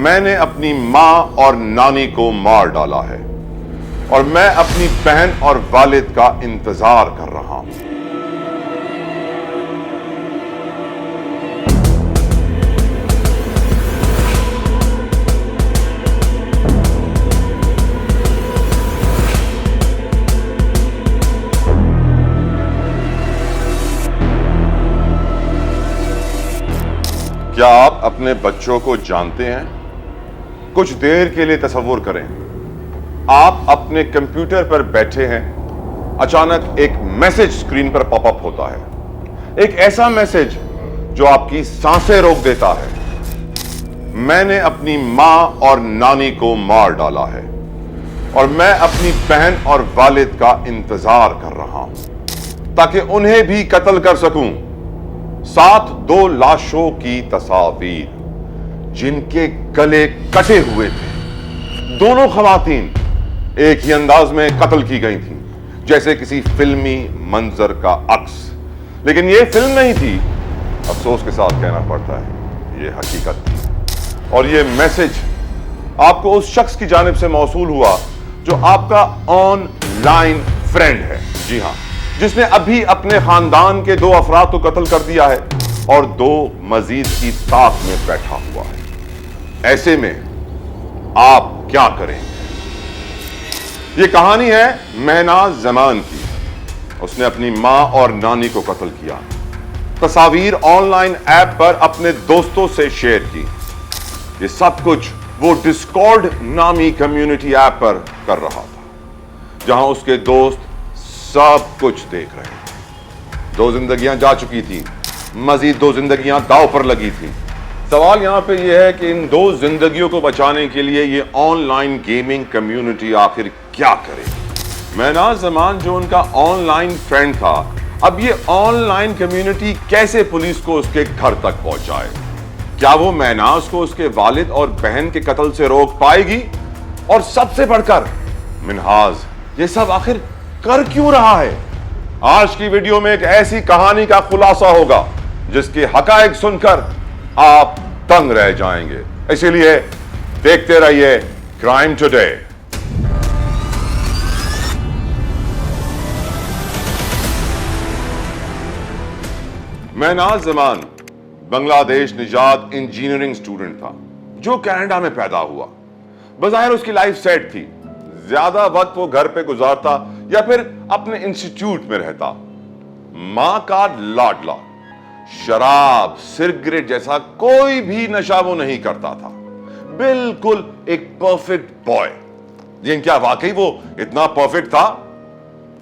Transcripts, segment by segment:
میں نے اپنی ماں اور نانی کو مار ڈالا ہے اور میں اپنی بہن اور والد کا انتظار کر رہا ہوں۔ کیا آپ اپنے بچوں کو جانتے ہیں؟ کچھ دیر کے لیے تصور کریں، آپ اپنے کمپیوٹر پر بیٹھے ہیں، اچانک ایک میسج اسکرین پر پاپ اپ ہوتا ہے، ایک ایسا میسج جو آپ کی سانسیں روک دیتا ہے۔ میں نے اپنی ماں اور نانی کو مار ڈالا ہے اور میں اپنی بہن اور والد کا انتظار کر رہا ہوں تاکہ انہیں بھی قتل کر سکوں۔ ساتھ 2 لاشوں کی تصاویر جن کے گلے کٹے ہوئے تھے۔ دونوں خواتین ایک ہی انداز میں قتل کی گئی تھیں، جیسے کسی فلمی منظر کا عکس، لیکن یہ فلم نہیں تھی، افسوس کے ساتھ کہنا پڑتا ہے، یہ حقیقت تھی۔ اور یہ میسج آپ کو اس شخص کی جانب سے موصول ہوا جو آپ کا آن لائن فرینڈ ہے، جی ہاں، جس نے ابھی اپنے خاندان کے 2 افراد کو قتل کر دیا ہے اور 2 مزید کی طاق میں بیٹھا ہوا ہے۔ ایسے میں آپ کیا کریں؟ یہ کہانی ہے مہناز زمان کی۔ اس نے اپنی ماں اور نانی کو قتل کیا، تصاویر آن لائن ایپ پر اپنے دوستوں سے شیئر کی۔ یہ سب کچھ وہ ڈسکارڈ نامی کمیونٹی ایپ پر کر رہا تھا، جہاں اس کے دوست سب کچھ دیکھ رہے تھے۔ 2 زندگیاں جا چکی تھی، مزید 2 زندگیاں داؤ پر لگی تھی۔ سوال یہاں پہ یہ ہے کہ ان 2 زندگیوں کو بچانے کے لیے یہ آن لائن گیمنگ کمیونٹی آخر کیا کرے؟ مہناز زمان جو ان کا آن لائن فرینڈ تھا، اب یہ آن لائن کمیونٹی کیسے پولیس کو اس کے گھر تک پہنچائے؟ کیا وہ مہناز کو اس کے والد اور بہن کے قتل سے روک پائے گی؟ اور سب سے بڑھ کر منہاز یہ سب آخر کر کیوں رہا ہے؟ آج کی ویڈیو میں ایک ایسی کہانی کا خلاصہ ہوگا جس کے حقائق سن کر آپ تنگ رہ جائیں گے۔ اسی لیے دیکھتے رہیے کرائم ٹوڈے۔ مہناز زمان بنگلہ دیش نژاد انجینئرنگ سٹوڈنٹ تھا جو کینیڈا میں پیدا ہوا۔ بظاہر اس کی لائف سیٹ تھی، زیادہ وقت وہ گھر پہ گزارتا یا پھر اپنے انسٹیٹیوٹ میں رہتا۔ ماں کا لاڈلا، شراب، سگریٹ جیسا کوئی بھی نشہ وہ نہیں کرتا تھا، بالکل ایک پرفیکٹ بوائے۔ لیکن کیا واقعی وہ اتنا پرفیکٹ تھا؟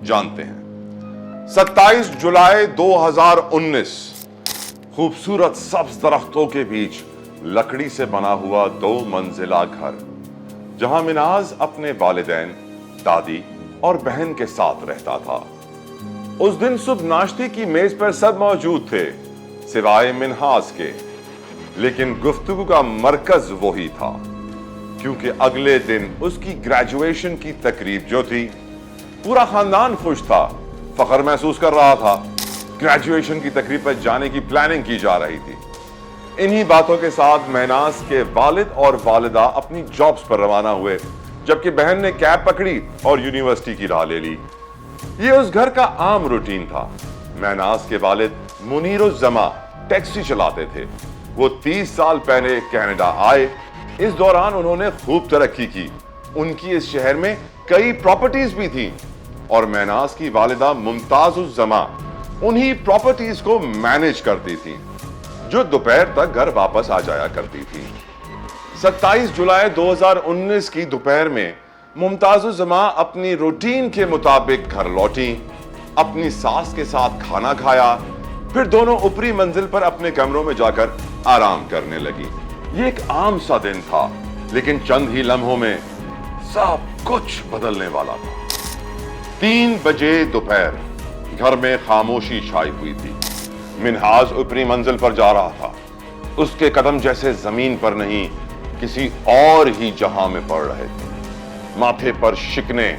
جانتے ہیں۔ 27 جولائی 2019 خوبصورت سبز درختوں کے بیچ لکڑی سے بنا ہوا 2 منزلہ گھر، جہاں مناز اپنے والدین، دادی اور بہن کے ساتھ رہتا تھا۔ اس دن صبح ناشتے کی میز پر سب موجود تھے سوائے منہاز کے، لیکن گفتگو کا مرکز وہی تھا، کیونکہ اگلے دن اس کی گریجویشن کی تقریب جو تھی۔ پورا خاندان خوش تھا، فخر محسوس کر رہا تھا۔ گریجویشن کی تقریب پر جانے کی پلاننگ کی جا رہی تھی۔ انہی باتوں کے ساتھ مہناز کے والد اور والدہ اپنی جابز پر روانہ ہوئے، جبکہ بہن نے کیب پکڑی اور یونیورسٹی کی راہ لے لی۔ یہ اس گھر کا عام روٹین تھا۔ مہناز کے والد منیر الزما ٹیکسی چلاتے تھے۔ وہ 30 سال پہلے کینیڈا آئے۔ اس دوران انہوں نے خوب ترقی کی۔ ان کی اس شہر میں کئی پراپرٹیز بھی تھیں اور مہناز کی والدہ ممتاز الزما انہی پراپرٹیز کو مینیج کرتی تھی، جو دوپہر تک گھر واپس آ جایا کرتی تھی۔ 27 جولائی 2019 کی دوپہر میں ممتاز الزما اپنی روٹین کے مطابق گھر لوٹیں، اپنی ساس کے ساتھ کھانا کھایا، پھر دونوں اوپری منزل پر اپنے کمروں میں جا کر آرام کرنے لگی۔ یہ ایک عام سا دن تھا، لیکن چند ہی لمحوں میں سب کچھ بدلنے والا تھا۔ 3 بجے دوپہر گھر میں خاموشی چھائی ہوئی تھی۔ منہاز اوپری منزل پر جا رہا تھا۔ اس کے قدم جیسے زمین پر نہیں، کسی اور ہی جہاں میں پڑ رہے تھے۔ ماتھے پر شکنے،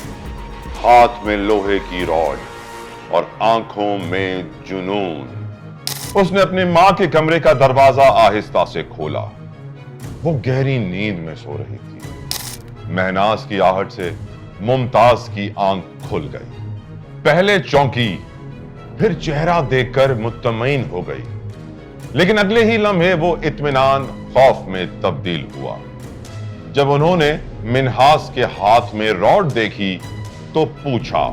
ہاتھ میں لوہے کی راڈ اور آنکھوں میں جنون۔ اس نے اپنی ماں کے کمرے کا دروازہ آہستہ سے کھولا۔ وہ گہری نیند میں سو رہی تھی۔ مہناز کی آہٹ سے ممتاز کی آنکھ کھل گئی۔ پہلے چونکی، پھر چہرہ دیکھ کر مطمئن ہو گئی، لیکن اگلے ہی لمحے وہ اطمینان خوف میں تبدیل ہوا۔ جب انہوں نے منہاس کے ہاتھ میں راڈ دیکھی تو پوچھا،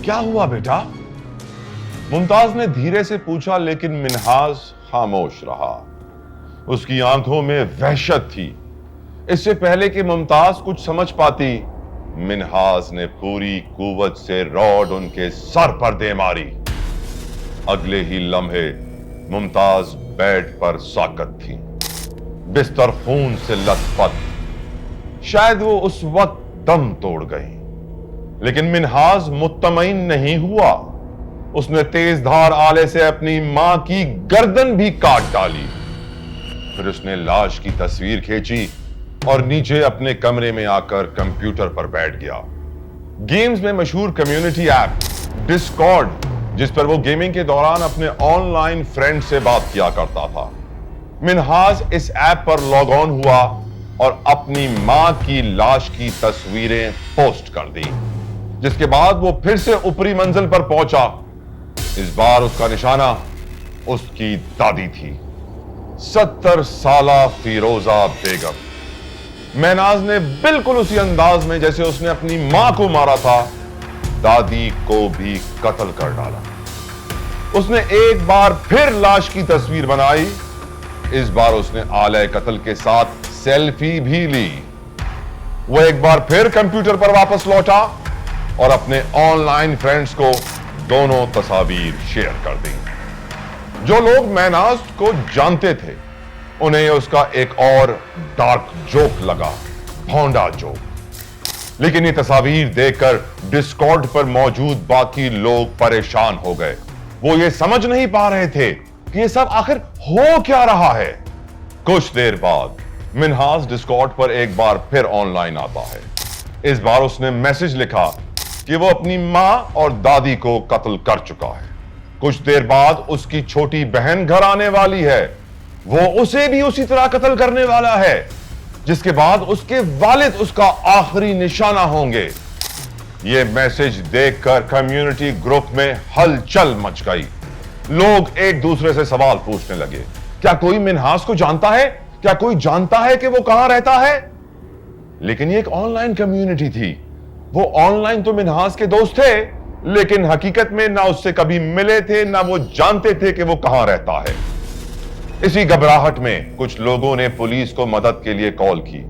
کیا ہوا بیٹا؟ ممتاز نے دھیرے سے پوچھا، لیکن منہاس خاموش رہا۔ اس کی آنکھوں میں وحشت تھی۔ اس سے پہلے کہ ممتاز کچھ سمجھ پاتی، منہاس نے پوری قوت سے راڈ ان کے سر پر دے ماری۔ اگلے ہی لمحے ممتاز بیڈ پر ساکت تھی، بستر خون سے لت پت۔ شاید وہ اس وقت دم توڑ گئی، لیکن منہاس مطمئن نہیں ہوا۔ اس نے تیز دھار آلے سے اپنی ماں کی گردن بھی کاٹ ڈالی۔ پھر اس نے لاش کی تصویر کھینچی اور نیچے اپنے کمرے میں آ کر کمپیوٹر پر بیٹھ گیا۔ گیمز میں مشہور کمیونٹی ایپ ڈسکارڈ، جس پر وہ گیمنگ کے دوران اپنے آن لائن فرینڈ سے بات کیا کرتا تھا، منہاس اس ایپ پر لاگ آن ہوا اور اپنی ماں کی لاش کی تصویریں پوسٹ کر دی، جس کے بعد وہ پھر سے اوپری منزل پر پہنچا۔ اس بار اس کا نشانہ اس کی دادی تھی، 70 سالہ فیروزہ بیگم۔ مہناز نے بالکل اسی انداز میں جیسے اس نے اپنی ماں کو مارا تھا، دادی کو بھی قتل کر ڈالا۔ اس نے ایک بار پھر لاش کی تصویر بنائی۔ اس بار اس نے آلے قتل کے ساتھ سیلفی بھی لی۔ وہ ایک بار پھر کمپیوٹر پر واپس لوٹا اور اپنے آن لائن فرینڈز کو دونوں تصاویر شیئر کر دی۔ جو لوگ مہناز کو جانتے تھے، انہیں اس کا ایک اور ڈارک جوک لگا، بھونڈا جوک۔ لیکن یہ تصاویر دیکھ کر ڈسکارڈ پر موجود باقی لوگ پریشان ہو گئے۔ وہ یہ سمجھ نہیں پا رہے تھے کہ یہ سب آخر ہو کیا رہا ہے۔ کچھ دیر بعد منہاس ڈسکارڈ پر ایک بار پھر آن لائن آتا ہے۔ اس بار اس نے میسج لکھا کہ وہ اپنی ماں اور دادی کو قتل کر چکا ہے۔ کچھ دیر بعد اس کی چھوٹی بہن گھر آنے والی ہے، وہ اسے بھی اسی طرح قتل کرنے والا ہے، جس کے بعد اس کے والد اس کا آخری نشانہ ہوں گے۔ یہ میسج دیکھ کر کمیونٹی گروپ میں ہلچل مچ گئی۔ لوگ ایک دوسرے سے سوال پوچھنے لگے، کیا کوئی منہاس کو جانتا ہے؟ کیا کوئی جانتا ہے کہ وہ کہاں رہتا ہے؟ لیکن یہ ایک آن لائن کمیونٹی تھی۔ وہ آن لائن تو منہاس کے دوست تھے، لیکن حقیقت میں نہ اس سے کبھی ملے تھے، نہ وہ جانتے تھے کہ وہ کہاں رہتا ہے۔ اسی گھبراہٹ میں کچھ لوگوں نے پولیس کو مدد کے لیے کال کی۔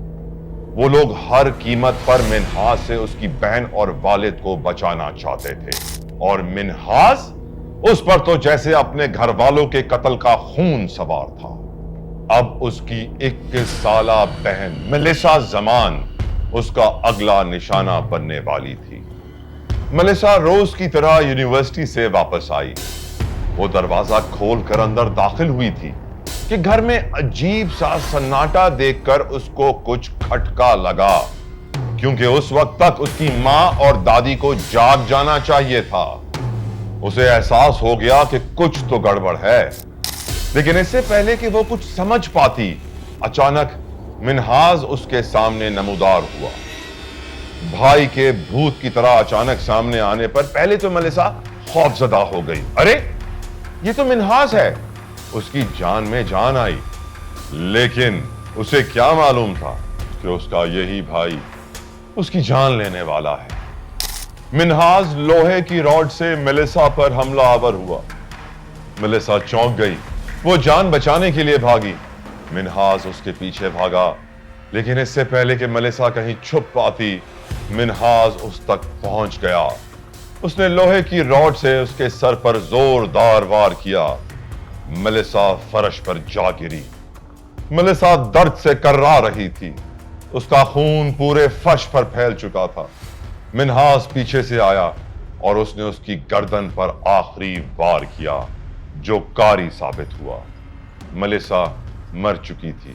وہ لوگ ہر قیمت پر منہاس سے اس کی بہن اور والد کو بچانا چاہتے تھے، اور منہاس اس پر تو جیسے اپنے گھر والوں کے قتل کا خون سوار تھا۔ اب اس کی 21 سالہ بہن ملیسا زمان اس کا اگلا نشانہ بننے والی تھی۔ ملیسا روز کی طرح یونیورسٹی سے واپس آئی۔ وہ دروازہ کھول کر اندر داخل ہوئی تھی کہ گھر میں عجیب سا سناٹا دیکھ کر اس کو کچھ کھٹکا لگا، کیونکہ اس وقت تک اس کی ماں اور دادی کو جاگ جانا چاہیے تھا۔ اسے احساس ہو گیا کہ کچھ تو گڑبڑ ہے، لیکن اس سے پہلے کہ وہ کچھ سمجھ پاتی، اچانک منہاس اس کے سامنے نمودار ہوا۔ بھائی کے بھوت کی طرح اچانک سامنے آنے پر پہلے تو ملیسا خوف زدہ ہو گئی۔ ارے یہ تو منہاس ہے! اس کی جان میں جان آئی، لیکن اسے کیا معلوم تھا کہ اس کا یہی بھائی اس کی جان لینے والا ہے۔ منہاس لوہے کی راڈ سے ملیسا پر حملہ آور ہوا۔ ملیسا چونک گئی، وہ جان بچانے کے لیے بھاگی۔ منہاس اس کے پیچھے بھاگا، لیکن اس سے پہلے کہ ملیسا کہیں چھپ پاتی، منہاس اس تک پہنچ گیا۔ اس نے لوہے کی راڈ سے اس کے سر پر زوردار وار کیا۔ ملیسا فرش پر جا گری۔ ملیسا درد سے کرا رہی تھی، اس کا خون پورے فرش پر پھیل چکا تھا۔ منہاس پیچھے سے آیا اور اس نے اس کی گردن پر آخری وار کیا، جو کاری ثابت ہوا۔ ملیسا مر چکی تھی۔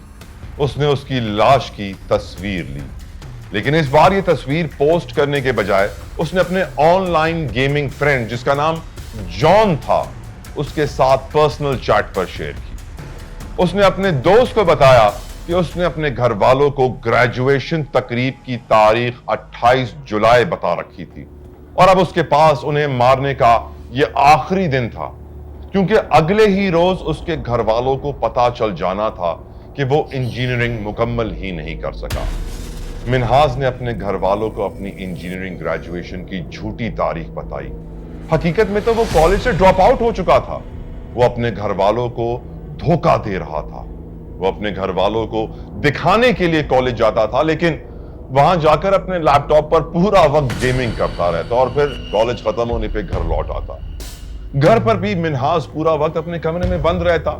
اس نے اس کی لاش کی تصویر لی، لیکن اس بار یہ تصویر پوسٹ کرنے کے بجائے اس نے اپنے آن لائن گیمنگ فرینڈ جس کا نام جان تھا اس کے ساتھ پرسنل چیٹ پر شیئر کی۔ اس نے اپنے دوست کو بتایا کہ اس نے اپنے گھر والوں کو گریجویشن تقریب کی تاریخ 28 جولائی بتا رکھی تھی، اور اب اس کے پاس انہیں مارنے کا یہ آخری دن تھا، کیونکہ اگلے ہی روز اس کے گھر والوں کو پتا چل جانا تھا کہ وہ انجینئرنگ مکمل ہی نہیں کر سکا۔ منہاز نے اپنے گھر والوں کو اپنی انجینئرنگ گریجویشن کی جھوٹی تاریخ بتائی۔ حقیقت میں تو وہ کالج سے ڈراپ آؤٹ ہو چکا تھا۔ وہ اپنے گھر والوں کو دھوکہ دے رہا تھا۔ وہ اپنے گھر والوں کو دکھانے کے لیے کالج جاتا تھا، لیکن وہاں جا کر اپنے لیپ ٹاپ پر پورا وقت گیمنگ کرتا رہتا اور پھر کالج ختم ہونے پہ گھر لوٹ آتا۔ گھر پر بھی منہاز پورا وقت اپنے کمرے میں بند رہتا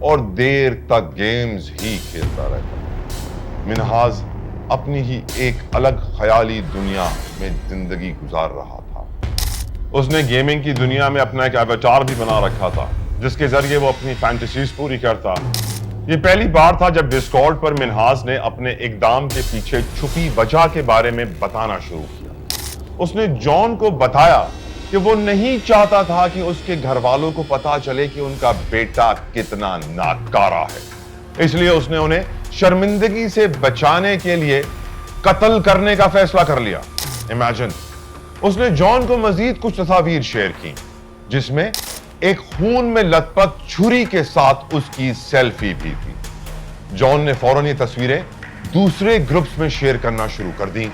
اور دیر تک گیمز ہی کھیلتا رہتا۔ منہاز اپنی ہی ایک الگ خیالی دنیا میں زندگی گزار رہا تھا۔ اس نے گیمنگ کی دنیا میں اپنا ایک ایواتار بھی بنا رکھا تھا، جس کے ذریعے وہ اپنی فینٹیسیز پوری کرتا۔ یہ پہلی بار تھا جب ڈسکارڈ پر منہاز نے اپنے اقدام کے پیچھے چھپی وجہ کے بارے میں بتانا شروع کیا۔ اس نے جان کو بتایا کہ وہ نہیں چاہتا تھا کہ اس کے گھر والوں کو پتا چلے کہ ان کا بیٹا کتنا ناکارہ ہے، اس لیے اس نے انہیں شرمندگی سے بچانے کے لیے قتل کرنے کا فیصلہ کر لیا۔ امیجن، اس نے جان کو مزید کچھ تصاویر شیئر کی، جس میں ایک خون میں لت پت چھری کے ساتھ اس کی سیلفی بھی تھی۔ جان نے فوراً یہ تصویریں دوسرے گروپس میں شیئر کرنا شروع کر دی۔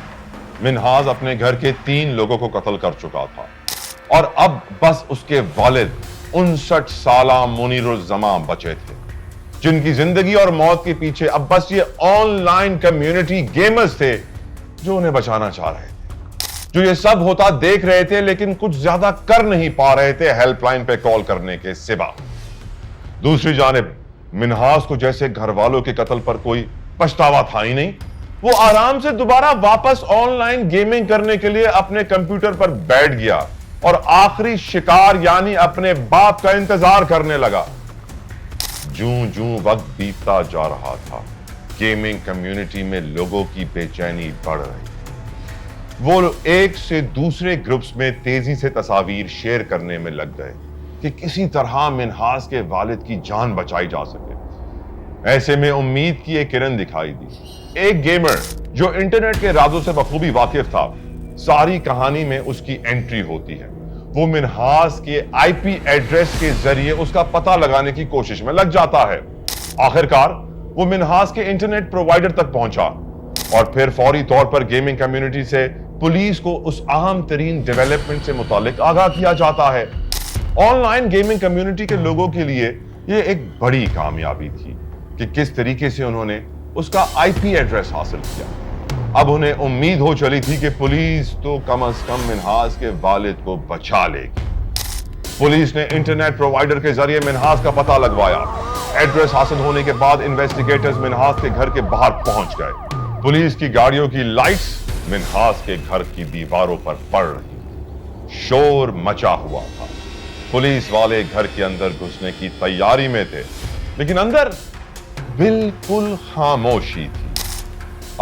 منہاز اپنے گھر کے 3 لوگوں کو قتل کر چکا تھا، اور اب بس اس کے والد 59 سالہ منیر الزماں بچے تھے، جن کی زندگی اور موت کے پیچھے اب بس یہ آن لائن کمیونٹی گیمرز تھے جو انہیں بچانا چاہ رہے تھے، جو یہ سب ہوتا دیکھ رہے تھے لیکن کچھ زیادہ کر نہیں پا رہے تھے ہیلپ لائن پہ کال کرنے کے سوا۔ دوسری جانب منہاز کو جیسے گھر والوں کے قتل پر کوئی پچھتاوا تھا ہی نہیں۔ وہ آرام سے دوبارہ واپس آن لائن گیمنگ کرنے کے لیے اپنے کمپیوٹر پر بیٹھ گیا اور آخری شکار یعنی اپنے باپ کا انتظار کرنے لگا۔ جوں جوں وقت بیتتا جا رہا تھا، گیمنگ کمیونٹی میں لوگوں کی بے چینی بڑھ رہی تھی۔ وہ ایک سے دوسرے گروپس میں تیزی سے تصاویر شیئر کرنے میں لگ گئے کہ کسی طرح منہاز کے والد کی جان بچائی جا سکے۔ ایسے میں امید کی ایک کرن دکھائی دی۔ ایک گیمر جو انٹرنیٹ کے رازوں سے بخوبی واقف تھا، ساری کہانی میں اس کی انٹری ہوتی ہے۔ وہ منہاز کے آئی پی ایڈریس کے ذریعے اس کا پتہ لگانے کی کوشش میں لگ جاتا ہے۔ آخرکار وہ منہاز کے انٹرنیٹ پرووائیڈر تک پہنچا، اور پھر فوری طور پر گیمنگ کمیونٹی سے پولیس کو اس اہم ترین ڈیولپمنٹ سے متعلق آگاہ کیا جاتا ہے۔ آن لائن گیمنگ کمیونٹی کے لوگوں کے لیے یہ ایک بڑی کامیابی تھی کہ کس طریقے سے انہوں نے اس کا آئی پی ایڈریس حاصل کیا۔ اب انہیں امید ہو چلی تھی کہ پولیس تو کم از کم منہاز کے والد کو بچا لے گی۔ پولیس نے انٹرنیٹ پرووائیڈر کے ذریعے منہاز کا پتہ لگوایا۔ ایڈریس حاصل ہونے کے بعد انویسٹیگیٹرز منہاز کے گھر کے باہر پہنچ گئے۔ پولیس کی گاڑیوں کی لائٹس منہاز کے گھر کی دیواروں پر پڑ رہی تھی۔ شور مچا ہوا تھا۔ پولیس والے گھر کے اندر گھسنے کی تیاری میں تھے، لیکن اندر بالکل خاموشی تھی۔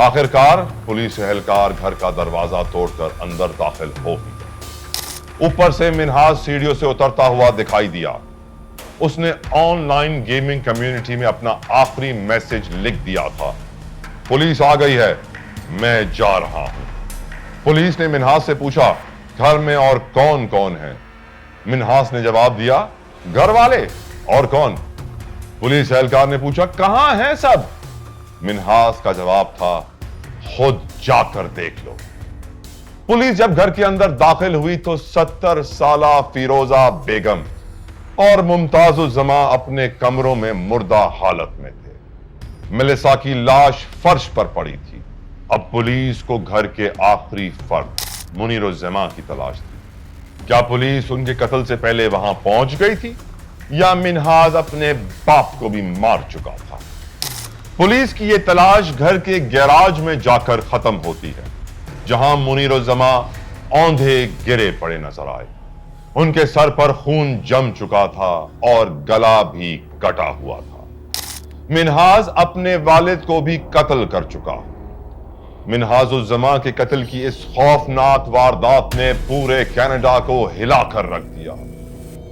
آخرکار پولیس اہلکار گھر کا دروازہ توڑ کر اندر داخل ہو گیا۔ اوپر سے منہاز سیڑھیوں سے اترتا ہوا دکھائی دیا۔ اس نے آن لائن گیمنگ کمیونٹی میں اپنا آخری میسج لکھ دیا تھا: پولیس آ گئی ہے، میں جا رہا ہوں۔ پولیس نے منہاز سے پوچھا، گھر میں اور کون کون ہے؟ منہاز نے جواب دیا، گھر والے، اور کون؟ پولیس اہلکار نے پوچھا، کہاں ہیں سب؟ منہاز کا جواب تھا، خود جا کر دیکھ لو۔ پولیس جب گھر کے اندر داخل ہوئی تو 70 سالہ فیروزہ بیگم اور ممتاز الزماں اپنے کمروں میں مردہ حالت میں تھے۔ ملیسا کی لاش فرش پر پڑی تھی۔ اب پولیس کو گھر کے آخری فرد منیر الزماں کی تلاش تھی۔ کیا پولیس ان کے قتل سے پہلے وہاں پہنچ گئی تھی، یا منہاز اپنے باپ کو بھی مار چکا تھا؟ پولیس کی یہ تلاش گھر کے گیراج میں جا کر ختم ہوتی ہے، جہاں منیر الزماں اوندھے گرے پڑے نظر آئے۔ ان کے سر پر خون جم چکا تھا اور گلا بھی کٹا ہوا تھا۔ منہاز اپنے والد کو بھی قتل کر چکا۔ منہاز الزماں کے قتل کی اس خوفناک واردات نے پورے کینیڈا کو ہلا کر رکھ دیا۔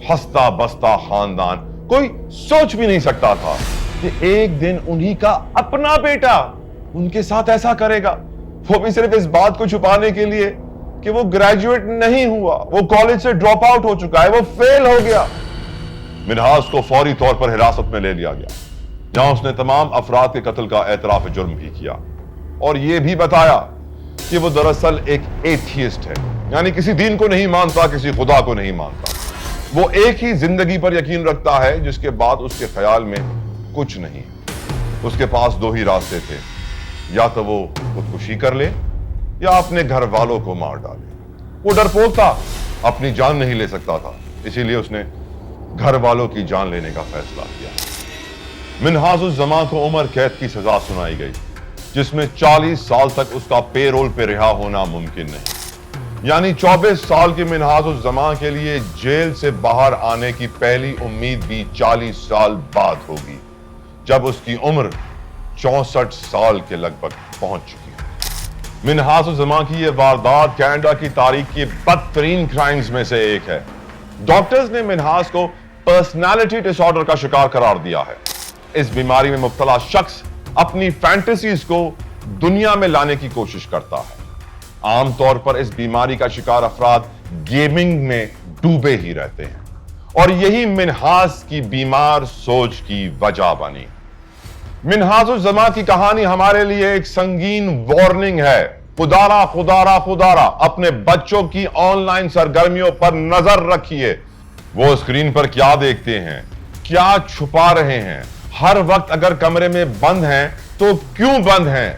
ہستا بستا خاندان، کوئی سوچ بھی نہیں سکتا تھا کہ ایک دن انہی کا اپنا بیٹا ان کے ساتھ ایسا کرے گا، وہ بھی صرف اس بات کو چھپانے کے لیے کہ وہ گریجویٹ نہیں ہوا، وہ کالج سے ڈراپ آؤٹ ہو چکا ہے، وہ فیل ہو گیا۔ منہاس کو فوری طور پر حراست میں لے لیا گیا، جہاں اس نے تمام افراد کے قتل کا اعتراف جرم بھی کیا اور یہ بھی بتایا کہ وہ دراصل ایک ایتھیسٹ ہے، یعنی کسی دین کو نہیں مانتا، کسی خدا کو نہیں مانتا۔ وہ ایک ہی زندگی پر یقین رکھتا ہے جس کے بعد اس کے خیال میں کچھ نہیں۔ اس کے پاس دو ہی راستے تھے، یا تو وہ خودکشی کر لے یا اپنے گھر والوں کو مار ڈالے۔ وہ ڈرپوک تھا، اپنی جان نہیں لے سکتا تھا، اسی لیے اس نے گھر والوں کی جان لینے کا فیصلہ کیا۔ منہاس الزمان کو عمر قید کی سزا سنائی گئی، جس میں 40 سال تک اس کا پے رول پہ رہا ہونا ممکن نہیں، یعنی 24 سال کی منہاس الزمان کے لیے جیل سے باہر آنے کی پہلی امید بھی 40 سال بعد ہوگی، جب اس کی عمر 64 سال کے لگ بھگ پہنچ چکی ہے۔ منہاس الزمان کی یہ واردات کینیڈا کی تاریخ کی بدترین کرائمز میں سے ایک ہے۔ ڈاکٹرز نے منہاس کو پرسنالٹی ڈس آرڈر کا شکار قرار دیا ہے۔ اس بیماری میں مبتلا شخص اپنی فینٹیسیز کو دنیا میں لانے کی کوشش کرتا ہے۔ عام طور پر اس بیماری کا شکار افراد گیمنگ میں ڈوبے ہی رہتے ہیں، اور یہی منہاس کی بیمار سوچ کی وجہ بنی۔ منہاس الزمان کی کہانی ہمارے لیے ایک سنگین وارننگ ہے۔ خدارا اپنے بچوں کی آن لائن سرگرمیوں پر نظر رکھیے۔ وہ اسکرین پر کیا دیکھتے ہیں، کیا چھپا رہے ہیں، ہر وقت اگر کمرے میں بند ہیں تو کیوں بند ہیں؟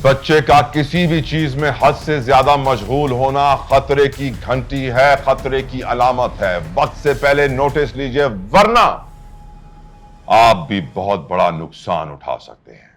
بچے کا کسی بھی چیز میں حد سے زیادہ مشغول ہونا خطرے کی گھنٹی ہے، خطرے کی علامت ہے۔ وقت سے پہلے نوٹس لیجئے، ورنہ آپ بھی بہت بڑا نقصان اٹھا سکتے ہیں۔